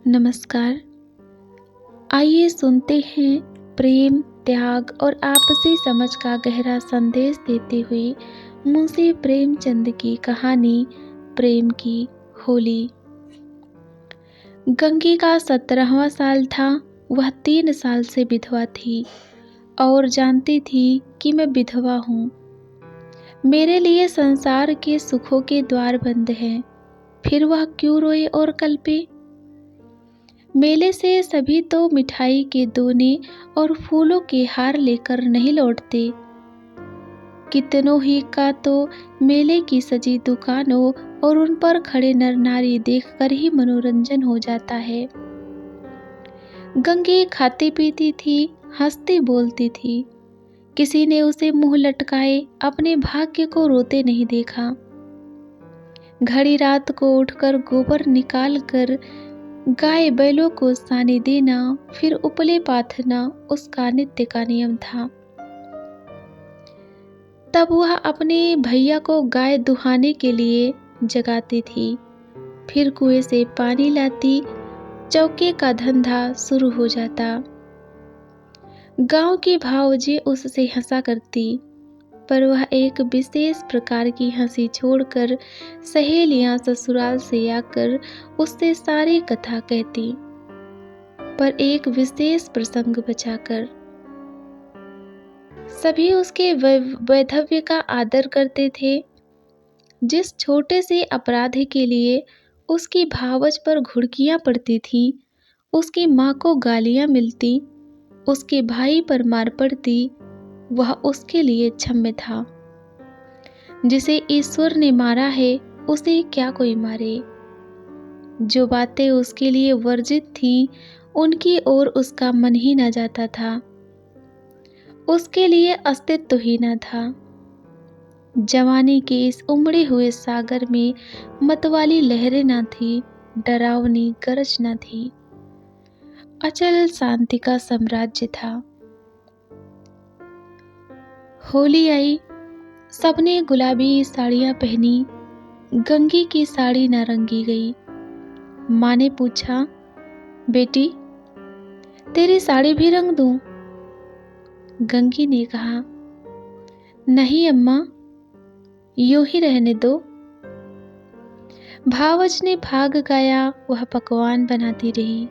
नमस्कार। आइए सुनते हैं प्रेम, त्याग और आपसी समझ का गहरा संदेश देती हुई मुंशी प्रेमचंद की कहानी प्रेम की होली। गंगी का 17वां साल था। वह 3 साल से विधवा थी और जानती थी कि मैं विधवा हूँ। मेरे लिए संसार के सुखों के द्वार बंद हैं। फिर वह क्यों रोए और कल्पे। मेले से सभी तो मिठाई के दोने और फूलों के हार लेकर नहीं लौटते। कितनों ही का तो मेले की सजी दुकानों और उन पर खड़े नर नारी देखकर ही मनोरंजन हो जाता है। गंगी खाती पीती थी, हंसती बोलती थी। किसी ने उसे मुंह लटकाए अपने भाग्य को रोते नहीं देखा। घड़ी रात को उठकर गोबर निकाल कर गाय बैलों को सानी देना, फिर उपले पाथना उसका नित्य का नियम था। तब वह अपने भैया को गाय दुहाने के लिए जगाती थी, फिर कुएं से पानी लाती, चौके का धंधा शुरू हो जाता। गांव की भावजे उससे हंसा करती, पर वह एक विशेष प्रकार की हंसी छोड़कर सहेलियां ससुराल से आकर उससे सारी कथा कहती, पर एक विशेष प्रसंग बचाकर। सभी उसके वैधव्य का आदर करते थे। जिस छोटे से अपराध के लिए उसकी भावज पर घुड़कियां पड़ती थी, उसकी माँ को गालियां मिलती, उसके भाई पर मार पड़ती, वह उसके लिए क्षम्य था। जिसे ईश्वर ने मारा है उसे क्या कोई मारे। जो बातें उसके लिए वर्जित थीं, उनकी ओर उसका मन ही न जाता था। उसके लिए अस्तित्व ही न था। जवानी के इस उमड़े हुए सागर में मतवाली लहरें न थी, डरावनी गरज न थी। अचल शांति का साम्राज्य था। होली आई, सबने गुलाबी साड़ियां पहनी। गंगी की साड़ी न रंगी गई। माँ ने पूछा, बेटी तेरी साड़ी भी रंग दूं? गंगी ने कहा, नहीं अम्मा, यूं ही रहने दो। भावज ने भाग गाया, वह पकवान बनाती रही।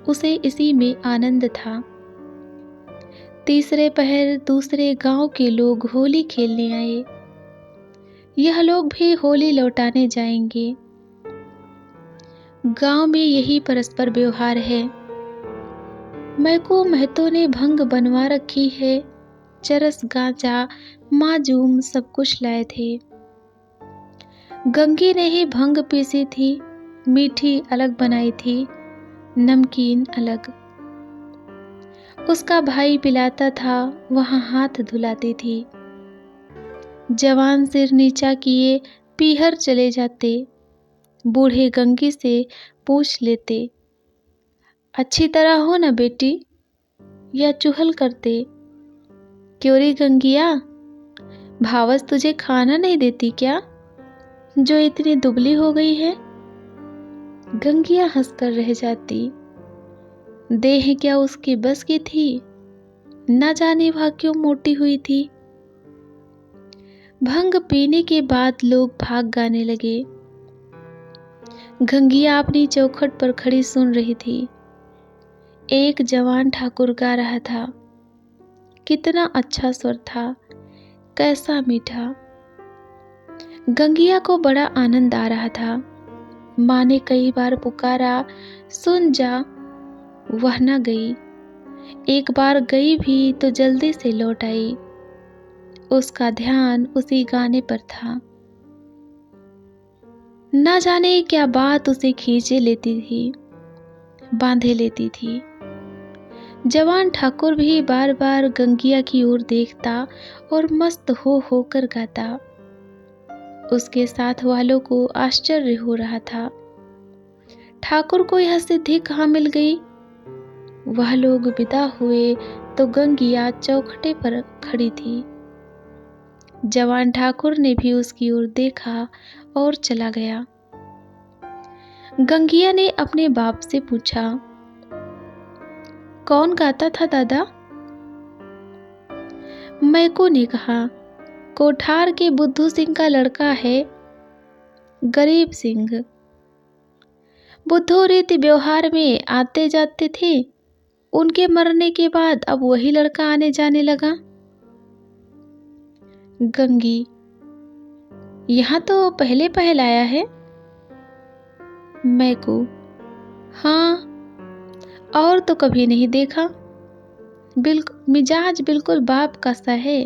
उसे इसी में आनंद था। तीसरे पहर दूसरे गांव के लोग होली खेलने आए। यह लोग भी होली लौटाने जाएंगे। गांव में यही परस्पर व्यवहार है। मैको महतो ने भंग बनवा रखी है। चरस गांजा माजूम सब कुछ लाए थे। गंगी ने ही भंग पीसी थी, मीठी अलग बनाई थी, नमकीन अलग। उसका भाई पिलाता था, वहां हाथ धुलाती थी। जवान सिर नीचा किए पीहर चले जाते। बूढ़े गंगी से पूछ लेते, अच्छी तरह हो ना बेटी, या चुहल करते। क्यों रे गंगिया, भावस तुझे खाना नहीं देती क्या, जो इतनी दुबली हो गई है? गंगिया हंसकर रह जाती। देह क्या उसके बस की थी, न जाने वह क्यों मोटी हुई थी। भंग पीने के बाद लोग भाग गाने लगे। गंगिया अपनी चौखट पर खड़ी सुन रही थी। एक जवान ठाकुर गा रहा था। कितना अच्छा स्वर था, कैसा मीठा। गंगिया को बड़ा आनंद आ रहा था। माँ ने कई बार पुकारा, सुन जा, वह न गई। एक बार गई भी तो जल्दी से लौट आई। उसका ध्यान उसी गाने पर था। न जाने क्या बात उसे खींचे लेती थी, बांधे लेती थी। जवान ठाकुर भी बार बार गंगिया की ओर देखता और मस्त हो होकर गाता। उसके साथ वालों को आश्चर्य हो रहा था, ठाकुर को यह सिद्धि कहाँ मिल गई। वह लोग विदा हुए तो गंगिया चौखटे पर खड़ी थी। जवान ठाकुर ने भी उसकी ओर देखा और चला गया। गंगिया ने अपने बाप से पूछा, कौन गाता था दादा? मैको ने कहा, कोठार के बुद्धू सिंह का लड़का है, गरीब सिंह। बुद्धू रीति व्यवहार में आते जाते थे, उनके मरने के बाद अब वही लड़का आने जाने लगा। गंगी, यहाँ तो पहले पहल आया है। मैको, हाँ, और तो कभी नहीं देखा। मिजाज बिल्कुल बाप का सा है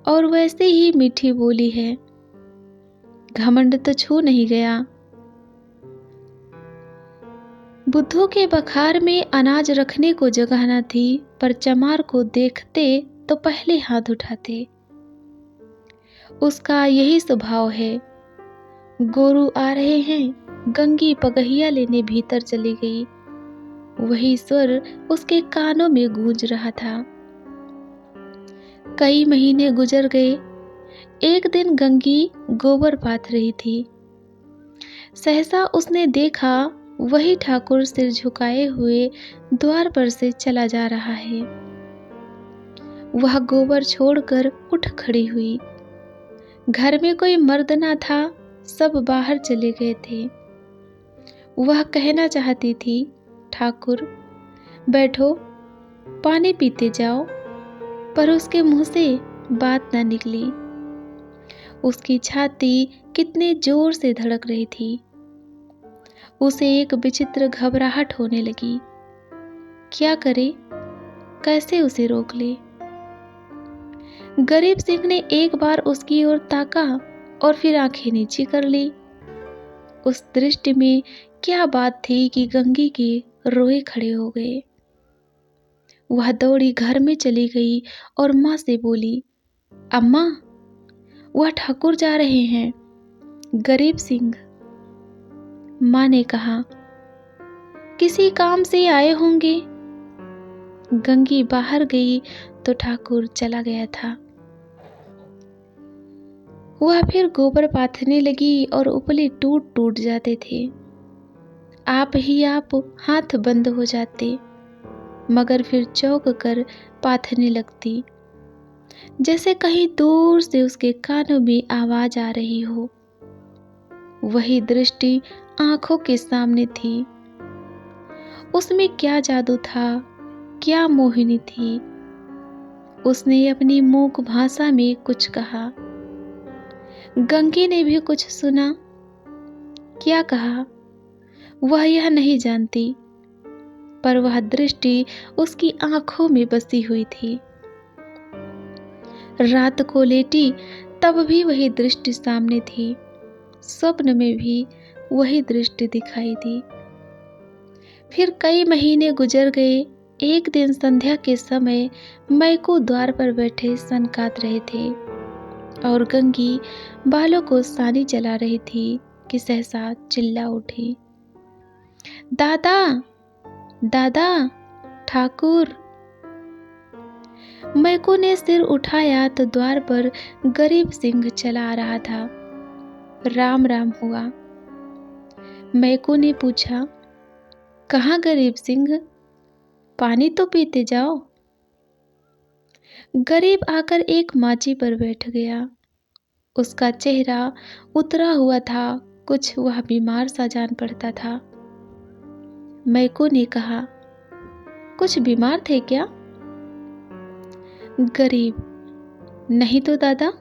और वैसे ही मीठी बोली है। घमंड तो छू नहीं गया। बुद्धू के बखार में अनाज रखने को जगह न थी, पर चमार को देखते तो पहले हाथ उठाते। उसका यही स्वभाव है। गोरू आ रहे हैं, गंगी पगहिया लेने भीतर चली गई। वही स्वर उसके कानों में गूंज रहा था। कई महीने गुजर गए। एक दिन गंगी गोबर पाथ रही थी। सहसा उसने देखा वही ठाकुर सिर झुकाए हुए द्वार पर से चला जा रहा है। वह गोबर छोड़कर उठ खड़ी हुई। घर में कोई मर्द ना था, सब बाहर चले गए थे। वह कहना चाहती थी, ठाकुर बैठो, पानी पीते जाओ, पर उसके मुंह से बात ना निकली। उसकी छाती कितने जोर से धड़क रही थी। उसे एक विचित्र घबराहट होने लगी। क्या करे, कैसे उसे रोक ले? गरीब सिंह ने एक बार उसकी ओर ताका और फिर आंखें नीची कर ली। उस दृष्टि में क्या बात थी कि गंगी के रोए खड़े हो गए। वह दौड़ी घर में चली गई और माँ से बोली, अम्मा, वह ठाकुर जा रहे हैं, गरीब सिंह। माँ ने कहा, किसी काम से आए होंगे। गंगी बाहर गई तो ठाकुर चला गया था। वह फिर गोबर पाथने लगी और उपले टूट टूट जाते थे। आप ही आप हाथ बंद हो जाते, मगर फिर चौंक कर पाथने लगती, जैसे कहीं दूर से उसके कानों में आवाज आ रही हो। वही दृष्टि आंखों के सामने थी। उसमें क्या जादू था, क्या मोहिनी थी। उसने अपनी मूक भाषा में कुछ कहा। गंगी ने भी कुछ सुना। क्या कहा वह यह नहीं जानती, पर वह दृष्टि उसकी आंखों में बसी हुई थी। रात को लेटी तब भी वही दृष्टि सामने थी। स्वप्न में भी वही दृष्टि दिखाई दी। फिर कई महीने गुजर गए। एक दिन संध्या के समय मैको द्वार पर बैठे सनकात रहे थे और गंगी बालों को सानी चला रही थी कि सहसा चिल्ला उठी, दादा, दादा, ठाकुर। मैको ने सिर उठाया तो द्वार पर गरीब सिंह चला आ रहा था। राम राम हुआ। मैको ने पूछा, कहाँ गरीब सिंह, पानी तो पीते जाओ। गरीब आकर एक माची पर बैठ गया। उसका चेहरा उतरा हुआ था, कुछ वह बीमार सा जान पड़ता था। मैको ने कहा, कुछ बीमार थे क्या? गरीब, नहीं तो दादा।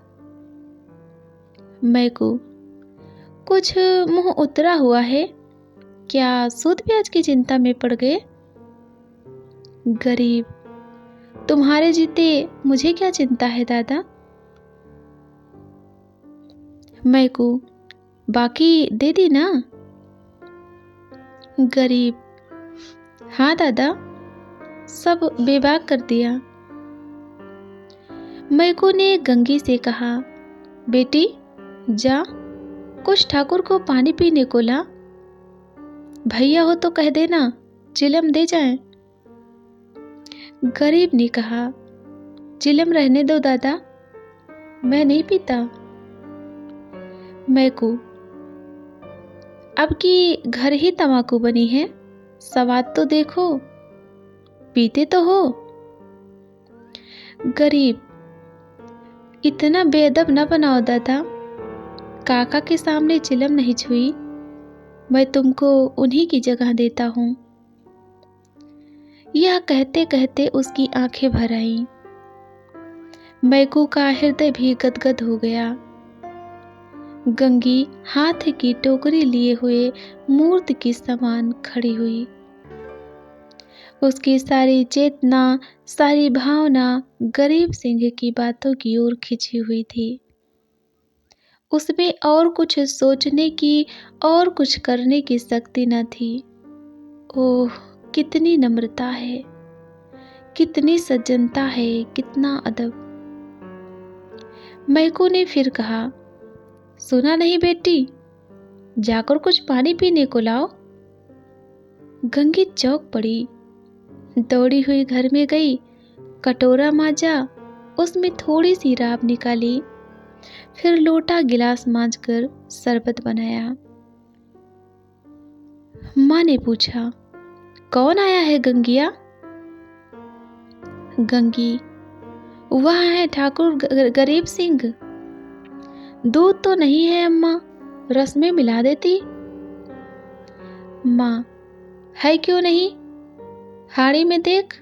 मैको, कुछ मुंह उतरा हुआ है, क्या सूद ब्याज की चिंता में पड़ गए? गरीब, तुम्हारे जीते मुझे क्या चिंता है दादा। मैको, बाकी दे दी ना? गरीब, हाँ दादा, सब बेबाक कर दिया। मैको ने गंगी से कहा, बेटी जा, कुछ ठाकुर को पानी पीने को ला। भैया हो तो कह देना, चिलम दे जाएं। गरीब ने कहा, चिलम रहने दो दादा, मैं नहीं पीता। मैको, अब की घर ही तम्बाकू बनी है, स्वाद तो देखो, पीते तो हो। गरीब, इतना बेअदब न बनाओ दादा, काका के सामने चिलम नहीं छुई, मैं तुमको उन्हीं की जगह देता हूँ। यह कहते कहते उसकी आंखें भर आईं। मैकू का हृदय भी गदगद हो गया। गंगी हाथ की टोकरी लिए हुए मूर्ति की समान खड़ी हुई। उसकी सारी चेतना, सारी भावना गरीब सिंह की बातों की ओर खिंची हुई थी। उसमें और कुछ सोचने की और कुछ करने की शक्ति न थी। ओह, कितनी नम्रता है, कितनी सज्जनता है, कितना अदब। मैकू ने फिर कहा, सुना नहीं बेटी, जाकर कुछ पानी पीने को लाओ। गंगी चौंक पड़ी, दौड़ी हुई घर में गई, कटोरा मांजा, उसमें थोड़ी सी राब निकाली, फिर लोटा गिलास मांजकर शरबत बनाया। माँ ने पूछा, कौन आया है गंगिया? गंगी, वह है ठाकुर गरीब सिंह। दूध तो नहीं है अम्मा, रस में मिला देती। माँ, है क्यों नहीं, हाड़ी में देख।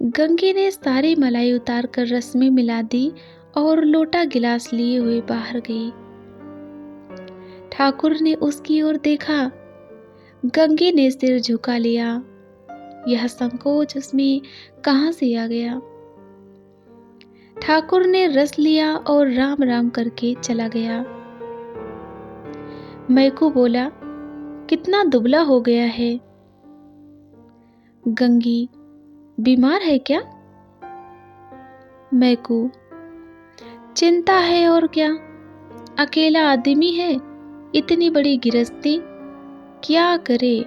गंगी ने सारी मलाई उतार कर रस में मिला दी और लोटा गिलास लिए हुए बाहर गई। ठाकुर ने उसकी ओर देखा। गंगी ने सिर झुका लिया। यह संकोच उसमें कहां से आ गया? ठाकुर ने रस लिया और राम राम करके चला गया। मैकू बोला, कितना दुबला हो गया है। गंगी, बीमार है क्या? मैकू, चिंता है और क्या, अकेला आदमी है, इतनी बड़ी गिरस्ती, क्या करे।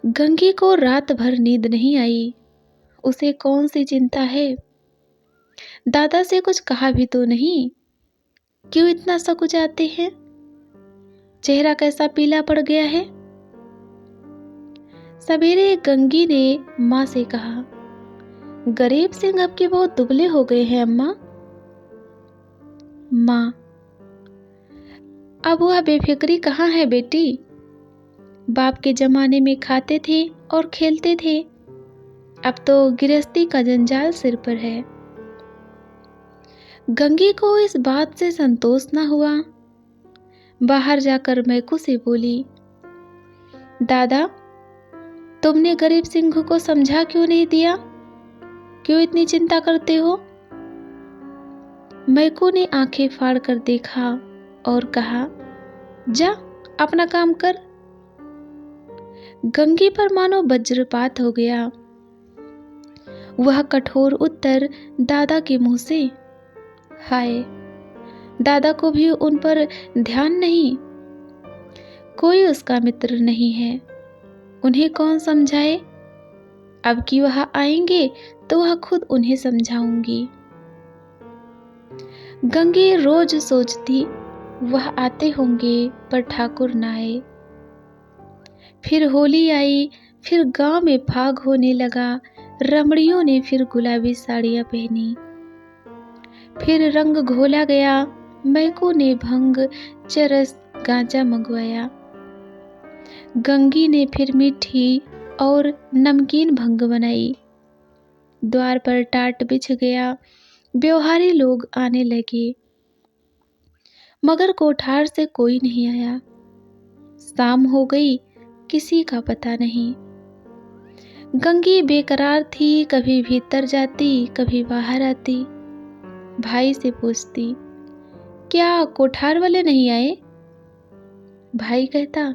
गंगी को रात भर नींद नहीं आई। उसे कौन सी चिंता है? दादा से कुछ कहा भी तो नहीं, क्यों इतना सकुचाते हैं? चेहरा कैसा पीला पड़ गया है। सवेरे गंगी ने माँ से कहा, गरीब सिंह अब के बहुत दुबले हो गए हैं अम्मा। माँ, अब वह बेफिक्री कहाँ है बेटी? बाप के जमाने में खाते थे और खेलते थे, अब तो गृहस्थी का जंजाल सिर पर है। गंगी को इस बात से संतोष न हुआ। बाहर जाकर मैकू से बोली, दादा, तुमने गरीब सिंह को समझा क्यों नहीं दिया? क्यों इतनी चिंता करते हो? मैकू ने आंखें फाड़ कर देखा और कहा, जा अपना काम कर। गंगी पर मानो वज्रपात हो गया। वह कठोर उत्तर दादा के मुंह से। हाय, दादा को भी उन पर ध्यान नहीं। कोई उसका मित्र नहीं है, उन्हें कौन समझाए? अब कि वह आएंगे तो वह खुद उन्हें समझाऊंगी। गंगी रोज सोचती, वह आते होंगे पर ठाकुर न आए। फिर होली आई, फिर गांव में फाग होने लगा। रमणियों ने फिर गुलाबी साड़ियां पहनी। फिर रंग घोला गया। मैकू ने भंग, चरस, गांजा मंगवाया। गंगी ने फिर मीठी और नमकीन भंग बनाई। द्वार पर टाट बिछ गया। व्यवहारी लोग आने लगे, मगर कोठार से कोई नहीं आया। शाम हो गई, किसी का पता नहीं। गंगी बेकरार थी, कभी भीतर जाती, कभी बाहर आती। भाई से पूछती, क्या कोठार वाले नहीं आए? भाई कहता,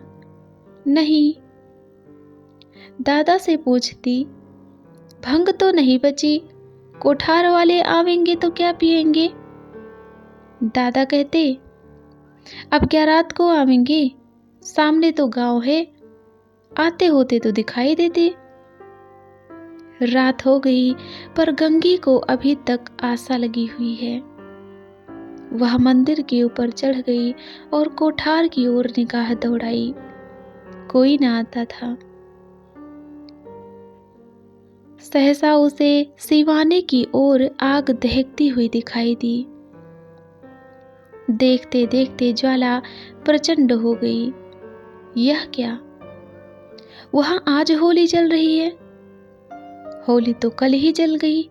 नहीं। दादा से पूछती, भंग तो नहीं बची, कोठार वाले आवेंगे तो क्या पिएंगे? दादा कहते, अब क्या रात को आवेंगे, सामने तो गांव है, आते होते तो दिखाई देते। रात हो गई पर गंगी को अभी तक आशा लगी हुई है। वह मंदिर के ऊपर चढ़ गई और कोठार की ओर निगाह दौड़ाई। कोई न आता था। सहसा उसे सिवाने की ओर आग दहकती हुई दिखाई दी। देखते देखते ज्वाला प्रचंड हो गई। यह क्या? वहां आज होली जल रही है। होली तो कल ही जल गई।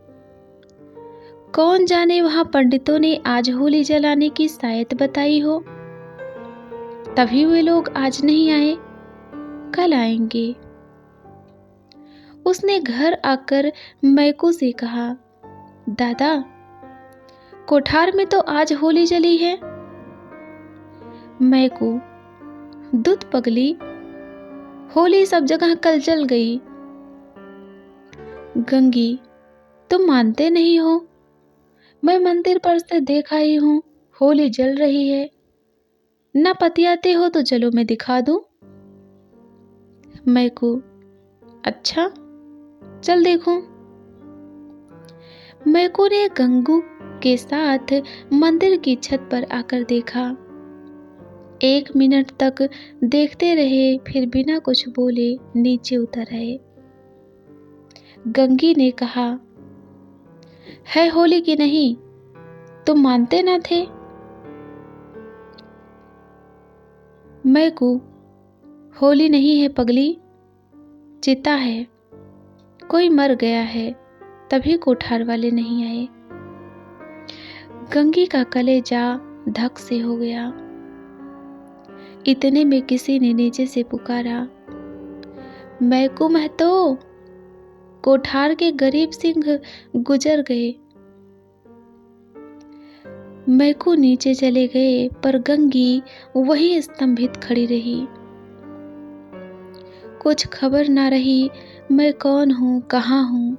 कौन जाने वहां पंडितों ने आज होली जलाने की शायद बताई हो, तभी वे लोग आज नहीं आए, कल आएंगे। उसने घर आकर मैकू से कहा, दादा, कोठार में तो आज होली जली है। मैकू, दूध पगली, होली सब जगह कल जल गई। गंगी, तुम मानते नहीं हो, मैं मंदिर पर से देख आई हूं, होली जल रही है। ना पतियाते हो तो चलो मैं दिखा दूं। मैकू, अच्छा, चल देखूं। मैकू ने गंगू के साथ मंदिर की छत पर आकर देखा। 1 मिनट तक देखते रहे, फिर बिना कुछ बोले नीचे उतर आए। गंगी ने कहा, है होली की नहीं, तुम मानते ना थे। मैकू, होली नहीं है पगली, चिता है। कोई मर गया है, तभी कोठार वाले नहीं आए। गंगी का कलेजा धक से हो गया। इतने में किसी ने नीचे से पुकारा, मैकू महतो, कोठार के गरीब सिंह गुजर गए। मैकू नीचे चले गए, पर गंगी वहीं स्तंभित खड़ी रही। कुछ खबर ना रही मैं कौन हूँ, कहाँ हूँ।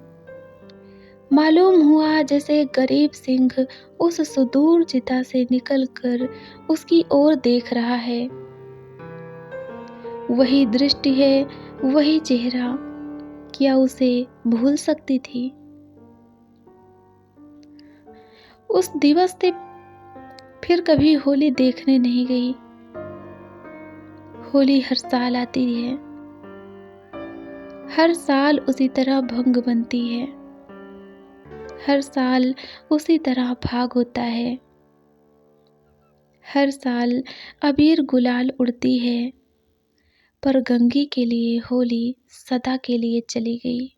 मालूम हुआ जैसे गरीब सिंह उस सुदूर चिता से निकलकर उसकी ओर देख रहा है। वही दृष्टि है, वही चेहरा, क्या उसे भूल सकती थी? उस दिवस से फिर कभी होली देखने नहीं गई। होली हर साल आती है, हर साल उसी तरह भंग बनती है, हर साल उसी तरह भाग होता है, हर साल अबीर गुलाल उड़ती है, पर गंगी के लिए होली सदा के लिए चली गई।